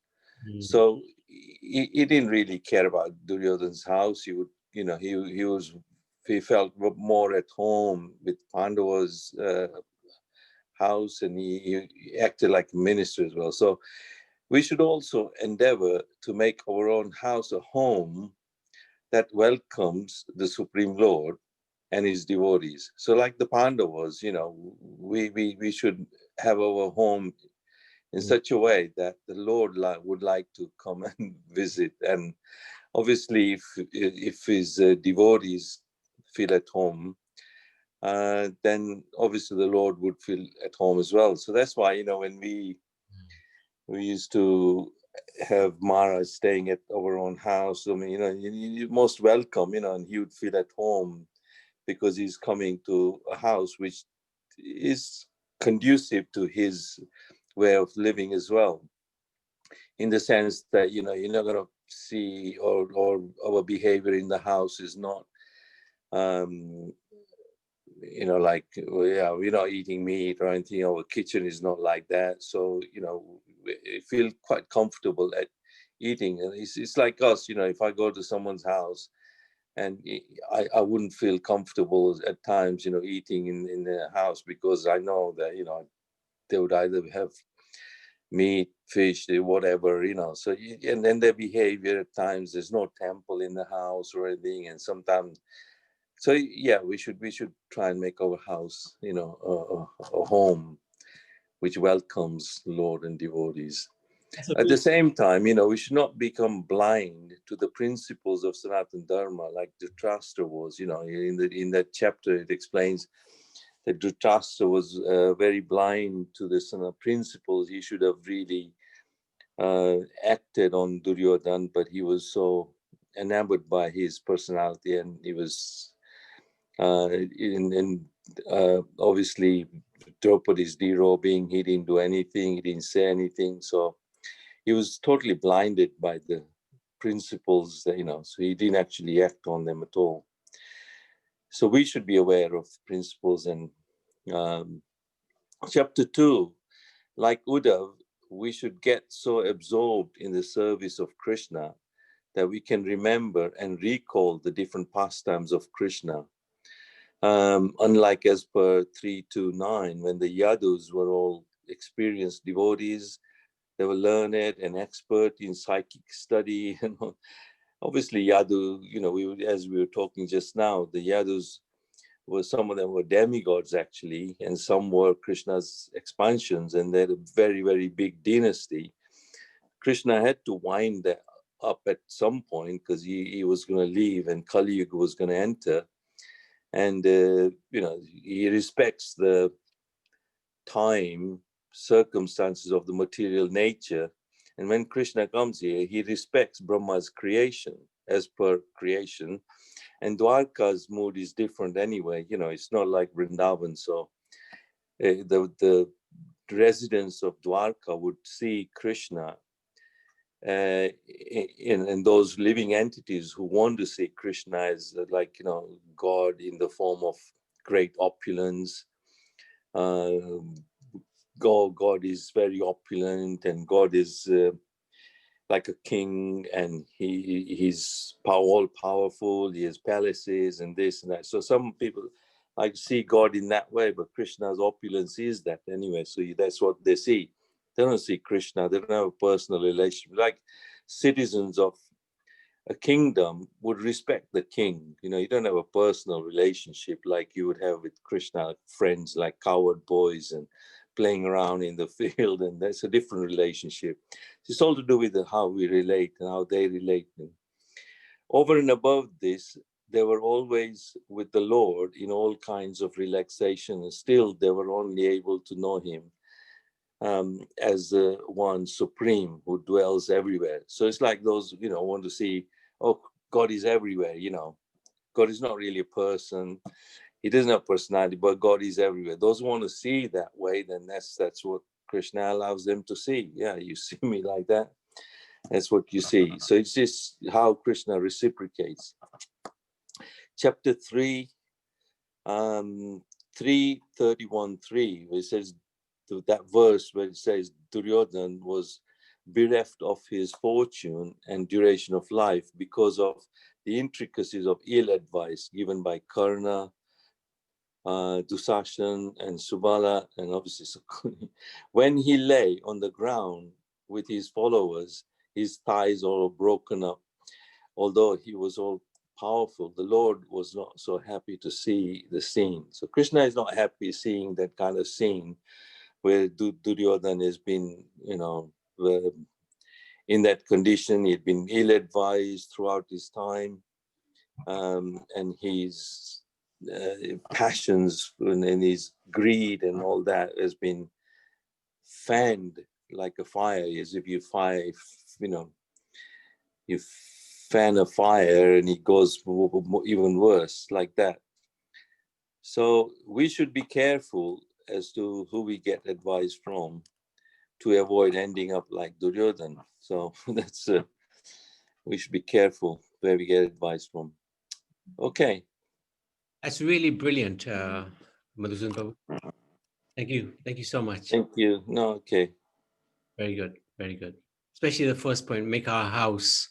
So he didn't really care about Duryodhana's house. He would, he felt more at home with Pandava's house, and he acted like a minister as well. So we should also endeavor to make our own house a home that welcomes the Supreme Lord and his devotees. So like the Pandavas, we should have our home in such a way that the Lord would like to come and visit. And obviously, if his devotees feel at home, then obviously the Lord would feel at home as well. So that's why, when we used to have Maharaj staying at our own house, I mean, you're most welcome, and he would feel at home because he's coming to a house which is conducive to his way of living as well, in the sense that, you're not going to see, or our behavior in the house is not, like, we're not eating meat or anything. Our kitchen is not like that. So, we feel quite comfortable at eating. And it's like us, if I go to someone's house, and I wouldn't feel comfortable at times, eating in their house, because I know that, they would either have meat, fish, whatever, So, and then their behavior at times, there's no temple in the house or anything. And sometimes, so yeah, we should try and make our house, a home which welcomes Lord and devotees. At the same time, we should not become blind to the principles of Sanatana Dharma, like Dhritarashtra was. In that chapter, it explains that Dhritarashtra was very blind to the principles. He should have really acted on Duryodhana, but he was so enamored by his personality, and he was obviously Draupadi's derobing. He didn't do anything. He didn't say anything. So he was totally blinded by the principles, so he didn't actually act on them at all. So we should be aware of principles. And chapter 2, like Uddhav, we should get so absorbed in the service of Krishna that we can remember and recall the different pastimes of Krishna. Unlike as per 329, when the Yadus were all experienced devotees, they were learned and expert in psychic study. Obviously, Yadu, as we were talking just now, the Yadus some of them were demigods actually, and some were Krishna's expansions, and they had a very, very big dynasty. Krishna had to wind that up at some point because he was going to leave and Kali Yuga was going to enter. And, he respects the time, circumstances of the material nature. And when Krishna comes here, he respects Brahma's creation as per creation. And Dwarka's mood is different anyway. It's not like Vrindavan. So the residents of Dwarka would see Krishna and those living entities who want to see Krishna as God in the form of great opulence. God is very opulent, and God is like a king, and he's all powerful. He has palaces and this and that. So some people like to see God in that way, but Krishna's opulence is that anyway. So that's what they see. They don't see Krishna. They don't have a personal relationship. Like citizens of a kingdom would respect the king. You know, you don't have a personal relationship like you would have with Krishna, friends like coward boys and playing around in the field, and that's a different relationship. It's all to do with how we relate and how they relate. Over and above this, they were always with the Lord in all kinds of relaxation, and still they were only able to know him as one supreme who dwells everywhere. So it's like those, you know, want to see, oh, God is everywhere, you know. God is not really a person. He doesn't have personality, but God is everywhere. Those who want to see that way, then that's what Krishna allows them to see. Yeah, you see me like that. That's what you see. So it's just how Krishna reciprocates. Chapter 3, 3:31:3, where it says, that verse where it says Duryodhana was bereft of his fortune and duration of life because of the intricacies of ill advice given by Karna, Dusashan, and Subala, and obviously Sakuni. When he lay on the ground with his followers, his thighs all broken up. Although he was all powerful, the Lord was not so happy to see the scene. So Krishna is not happy seeing that kind of scene where Duryodhana has been, you know, in that condition. He'd been ill-advised throughout his time, and his passions and his greed and all that has been fanned like a fire, as if you fire, you know, you fan a fire and it goes even worse like that. So we should be careful as to who we get advice from to avoid ending up like Duryodhana. So that's we should be careful where we get advice from. Okay. That's really brilliant, Madhusudan Prabhu. Thank you so much. Thank you. No, okay. Very good, very good. Especially the first point, make our house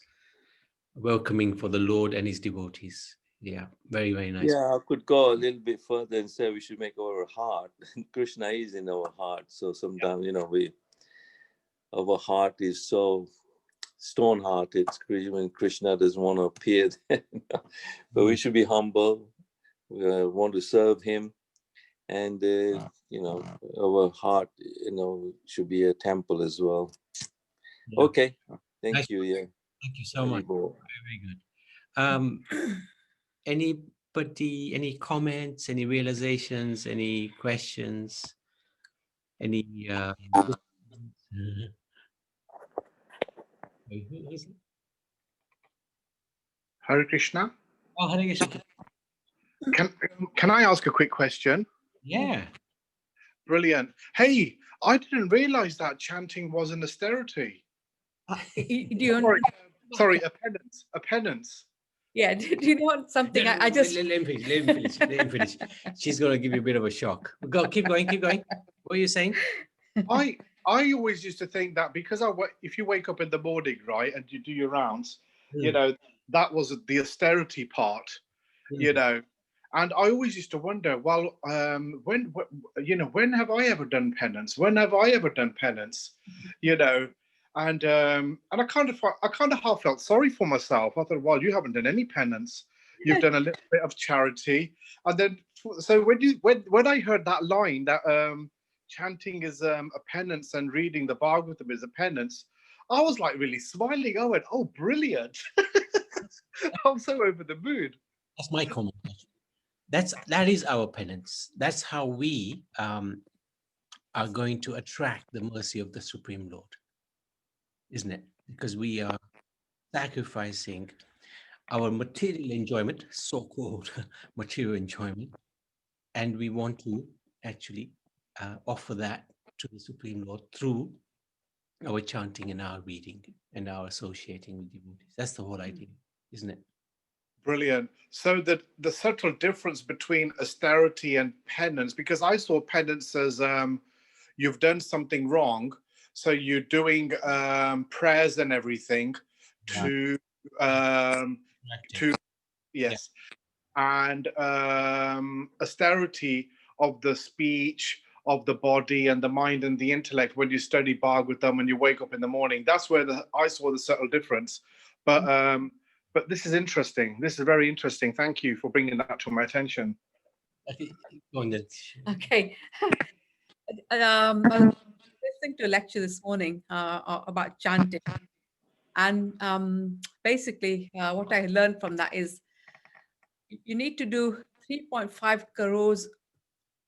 welcoming for the Lord and his devotees. Yeah, very, very nice. Yeah, I could go a little bit further and say we should make our heart. Krishna is in our heart. So sometimes, you know, our heart is so stone-hearted when Krishna doesn't want to appear there. But we should be humble. We want to serve him. And, you know, our heart, you know, should be a temple as well. Yeah. Okay. Thank Nice. you. Yeah. Thank you so much. Very good. Anybody, any comments, any realizations, any questions, any Hare Krishna. Oh, Hare Krishna. Can I ask a quick question? Yeah. Brilliant. Hey, I didn't realize that chanting was an austerity. Sorry, a penance. A penance. Yeah, do you know something? No, I just... let him finish. Let him finish. She's going to give you a bit of a shock. Go, keep going. What are you saying? I always used to think that because if you wake up in the morning, right, and you do your rounds, you know, that was the austerity part, you know. And I always used to wonder, well, when have I ever done penance? When have I ever done penance? You know, and I kind of half felt sorry for myself. I thought, well, you haven't done any penance. You've done a little bit of charity, and then so when I heard that line that chanting is a penance and reading the Bhagavatam is a penance, I was like really smiling. I went, oh, brilliant! I'm so over the moon. That's my comment. That is our penance. That's how we are going to attract the mercy of the Supreme Lord, isn't it? Because we are sacrificing our material enjoyment, so-called material enjoyment, and we want to actually offer that to the Supreme Lord through our chanting and our reading and our associating with devotees. That's the whole idea, isn't it? Brilliant. So the subtle difference between austerity and penance, because I saw penance as you've done something wrong, so you're doing prayers and everything to yes, and austerity of the speech, of the body and the mind and the intellect when you study Bhagavatam and you wake up in the morning. That's where I saw the subtle difference. But this is interesting. This is very interesting. Thank you for bringing that to my attention. Okay. I was listening to a lecture this morning about chanting. And basically, what I learned from that is you need to do 3.5 crores,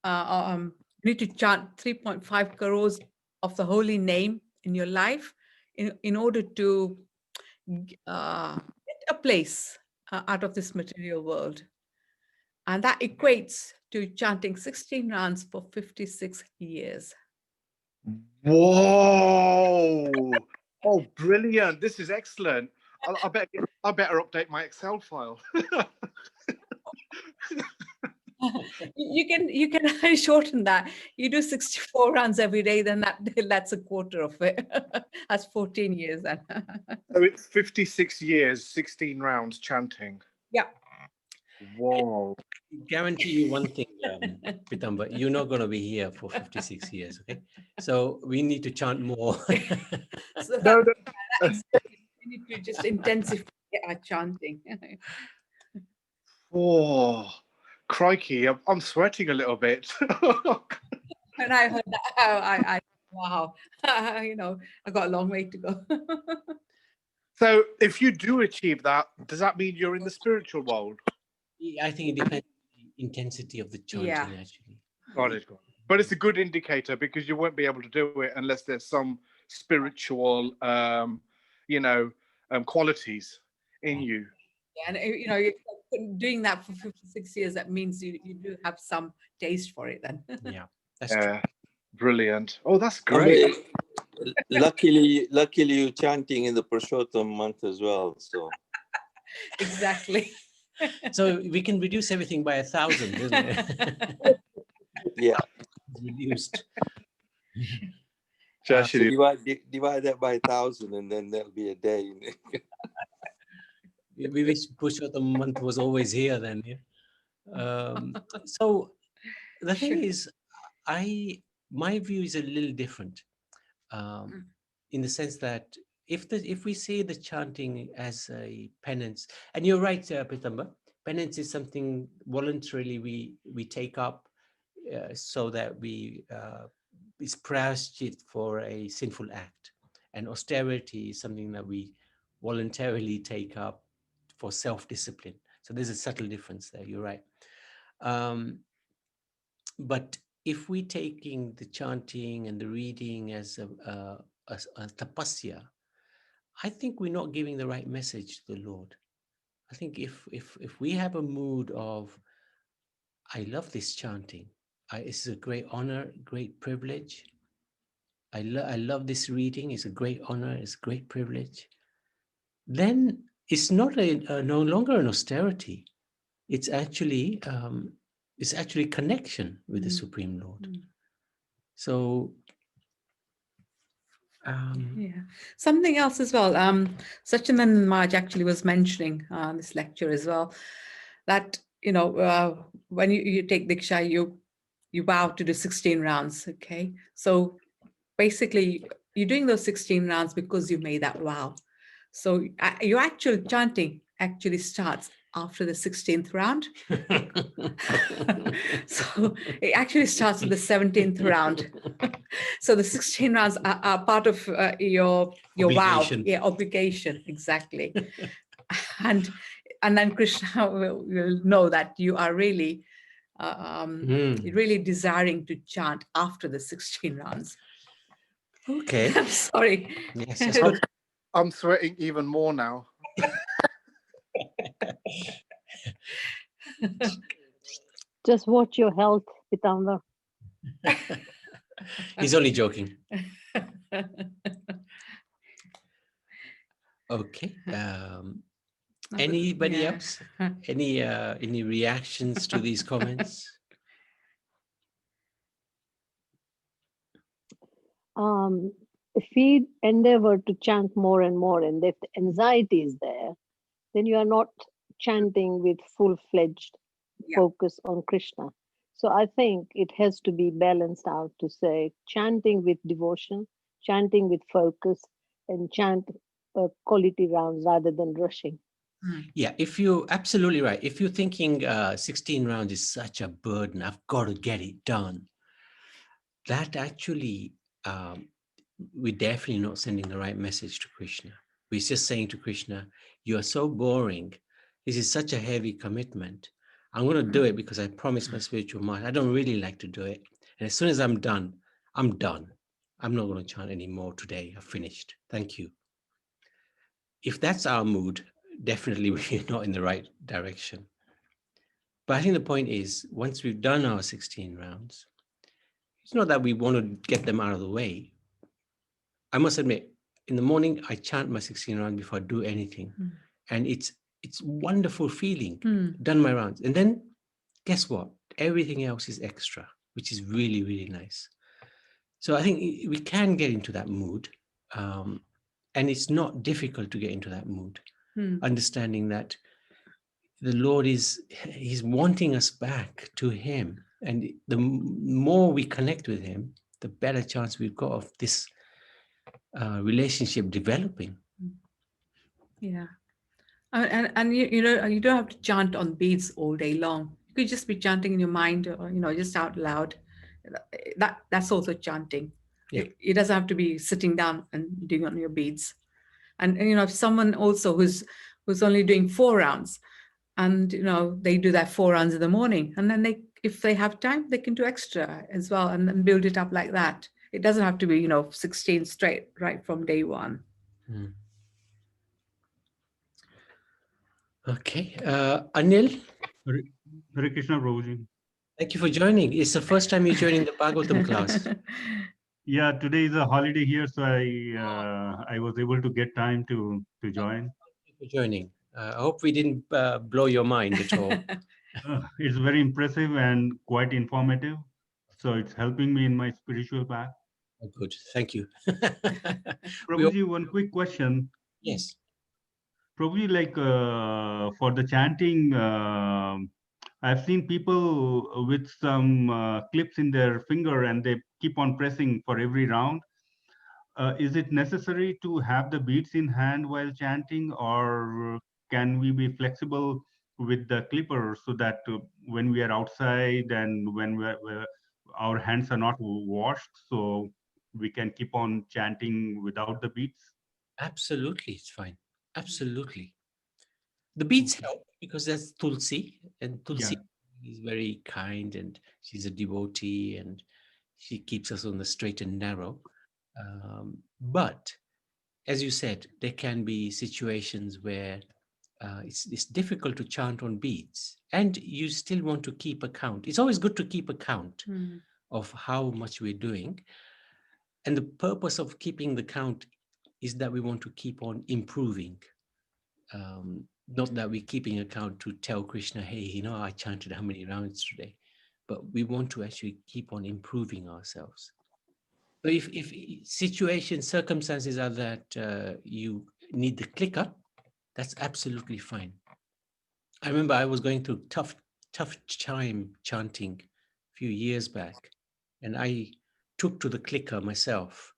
you need to chant 3.5 crores of the holy name in your life in order to get a place out of this material world. And that equates to chanting 16 rounds for 56 years. Whoa! Oh, brilliant! This is excellent. I better update my Excel file. You can shorten that. You do 64 rounds every day, then that's a quarter of it. That's 14 years then. So it's 56 years, 16 rounds chanting. Yeah. Whoa. Guarantee you one thing, Pitamba, you're not going to be here for 56 years, okay? So we need to chant more. So No, exactly. We need to just intensify our chanting. oh, crikey, I'm sweating a little bit. When I heard that, I wow, you know, I got a long way to go. So if you do achieve that, does that mean you're in the spiritual world? I think it depends on the intensity of the chanting, actually. Got it. But it's a good indicator because you won't be able to do it unless there's some spiritual, qualities in you. Yeah, and you know, doing that for 56 years, that means you do have some taste for it then. Yeah, that's true. Brilliant. Oh, that's great. Luckily, you're chanting in the Purushottam month as well. So Exactly. So we can reduce everything by 1,000, isn't it? yeah. Reduced. So divide that by 1,000, and then there'll be a day. We wish Purushottam month was always here then. Yeah. So the thing is, my view is a little different, in the sense that if we say the chanting as a penance, and you're right, Pitamba, penance is something voluntarily we take up, so that it's prayashchit for a sinful act, and austerity is something that we voluntarily take up for self-discipline. So there's a subtle difference there. You're right. But if we're taking the chanting and the reading as a tapasya, I think we're not giving the right message to the Lord. I think if we have a mood of, I love this chanting, it's a great honor, great privilege. I love this reading, it's a great honor, it's a great privilege. Then it's not no longer an austerity. It's actually connection with the Supreme Lord. So yeah, something else as well. Satchidanand Maharaj actually was mentioning in this lecture as well that when you take Diksha, you vow to do 16 rounds. Okay, so basically you're doing those 16 rounds because you made that vow. So your actual chanting actually starts after the 16th round. So it actually starts with the 17th round. So the 16 rounds are part of your obligation. vow. Yeah, obligation, exactly. and then Krishna will know that you are really really desiring to chant after the 16 rounds. Okay. I'm sorry. Yes, that's good. I'm sweating even more now. Just watch your health, Pitamba. He's only joking. Okay. Anybody else? Any reactions to these comments? If we endeavor to chant more and more, and if the anxiety is there, then you are not chanting with full-fledged focus on Krishna. So I think it has to be balanced out to say chanting with devotion, chanting with focus, and chant quality rounds rather than rushing. Yeah, if you're absolutely right. If you're thinking 16 rounds is such a burden, I've got to get it done. That actually, we're definitely not sending the right message to Krishna. We're just saying to Krishna, you are so boring. This is such a heavy commitment. I'm going to do it because I promised my spiritual mind. I don't really like to do it. And as soon as I'm done, I'm done. I'm not going to chant anymore today. I've finished. Thank you. If that's our mood, definitely we're not in the right direction. But I think the point is, once we've done our 16 rounds, it's not that we want to get them out of the way. I must admit, in the morning, I chant my 16 rounds before I do anything. And it's wonderful feeling, done my rounds. And then guess what? Everything else is extra, which is really, really nice. So I think we can get into that mood. And it's not difficult to get into that mood, understanding that the Lord he's wanting us back to him. And the more we connect with him, the better chance we've got of this relationship developing. Yeah. And you know, you don't have to chant on beads all day long. You could just be chanting in your mind, or, you know, just out loud. That's also chanting. Yeah. It doesn't have to be sitting down and doing on your beads. And you know, if someone also who's only doing 4 rounds, and you know, they do that 4 rounds in the morning, and then if they have time, they can do extra as well, and then build it up like that. It doesn't have to be, you know, 16 straight right from day one. Okay, Anil, Hare Krishna, Prabhuji. thank you for joining. It's the first time you're joining the Bhagavatam class. Yeah, today is a holiday here, so I was able to get time to join. Thank you for joining. I hope we didn't blow your mind at all. It's very impressive and quite informative. So it's helping me in my spiritual path. Oh, good, thank you. Prabhuji, one quick question. Yes. Prabhuji, like for the chanting, I've seen people with some clips in their finger and they keep on pressing for every round. Is it necessary to have the beads in hand while chanting, or can we be flexible with the clipper so that when we are outside and when our hands are not washed, so we can keep on chanting without the beads? Absolutely, it's fine. Absolutely. The beads help because that's Tulsi, and Tulsi is very kind, and she's a devotee, and she keeps us on the straight and narrow. But as you said, there can be situations where it's difficult to chant on beads, and you still want to keep account. It's always good to keep account of how much we're doing. And the purpose of keeping the count is that we want to keep on improving. Not that we're keeping account to tell Krishna, hey, you know, I chanted how many rounds today, but we want to actually keep on improving ourselves. So if situations, circumstances are that you need the clicker, that's absolutely fine. I remember I was going through tough time chanting a few years back, and I took to the clicker myself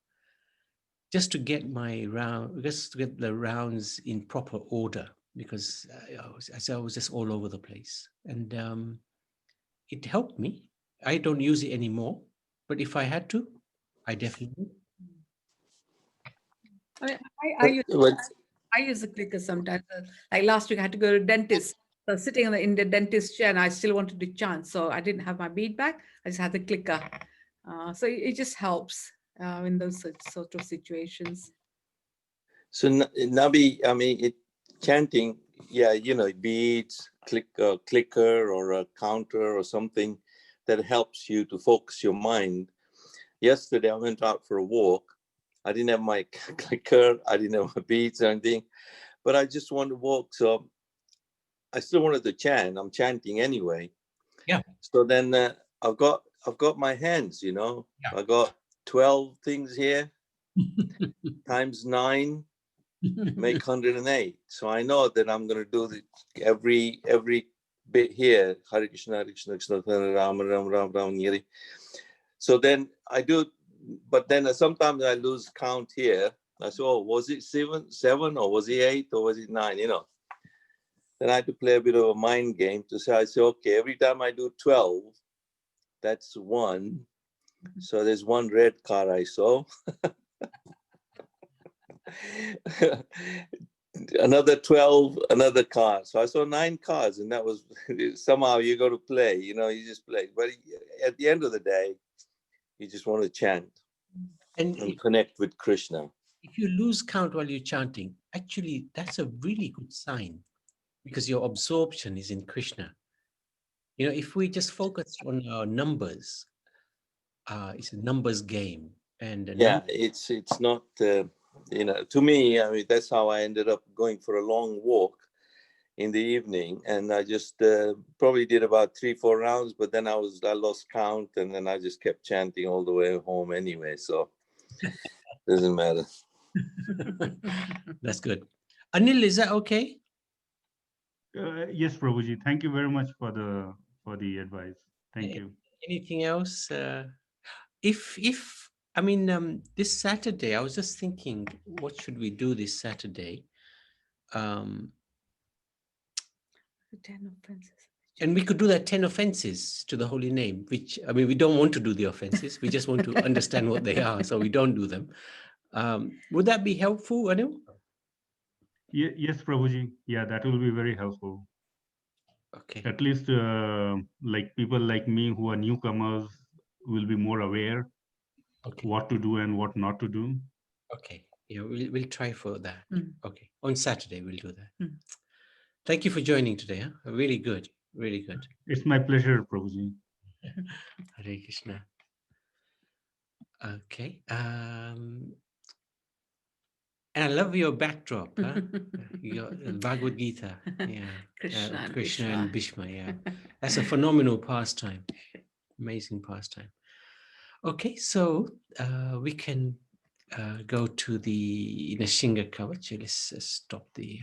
just to get the rounds in proper order, because I was just all over the place, and it helped me. I don't use it anymore, but if I had to, I definitely would. I mean, I use the clicker sometimes. Like last week, I had to go to the dentist. So sitting in the dentist chair, and I still wanted to chant, so I didn't have my bead back. I just had the clicker. So it just helps in those sort of situations. So Nabi, I mean, chanting, yeah, you know, beads, clicker or a counter or something that helps you to focus your mind. Yesterday, I went out for a walk. I didn't have my clicker, I didn't have my beads or anything, but I just wanted to walk. So I still wanted to chant. I'm chanting anyway. Yeah. So then I've got my hands, you know. Yeah. I got 12 things here times 9 make 108. So I know that I'm going to do every bit here, Hare Krishna, Krishna Krishna, Ram Ram Ram Ram Hare. So then I do, but then sometimes I lose count here. I say, oh, was it seven, or was it 8, or was it 9? You know. Then I had to play a bit of a mind game to say, I say, okay, every time I do 12, that's 1. So there's 1 red card I saw. Another 12, another card. So I saw 9 cards, and that was somehow you go to play, you know, you just play. But at the end of the day, you just want to chant and connect with Krishna. If you lose count while you're chanting, actually, that's a really good sign, because your absorption is in Krishna. You know, if we just focus on our numbers, it's a numbers game. And yeah, it's not, you know, to me, I mean, that's how I ended up going for a long walk in the evening. And I just probably did about 3-4 rounds, but then I lost count, and then I just kept chanting all the way home anyway. So doesn't matter. That's good. Anil, is that okay? Yes, Prabhuji. Thank you very much for the advice. Thank you. Anything else? If I mean, this Saturday, I was just thinking, what should we do this Saturday? 10 offenses. And we could do that 10 offenses to the holy name, which, I mean, we don't want to do the offenses. We just want to understand what they are, so we don't do them. Would that be helpful, Anil? Yes, Prabhuji. Yeah, that will be very helpful. Okay. At least like people like me who are newcomers will be more aware what to do and what not to do. Okay. Yeah, we'll try for that. Mm. Okay. On Saturday, we'll do that. Mm. Thank you for joining today. Huh? Really good. Really good. It's my pleasure, Prabhuji. Hare Krishna. Okay. And I love your backdrop, huh? Your Bhagavad Gita. Yeah. Krishna and Bhishma. Yeah. That's a phenomenal pastime. Amazing pastime. Okay, so we can go to the Nashinga Kavach. Let's stop the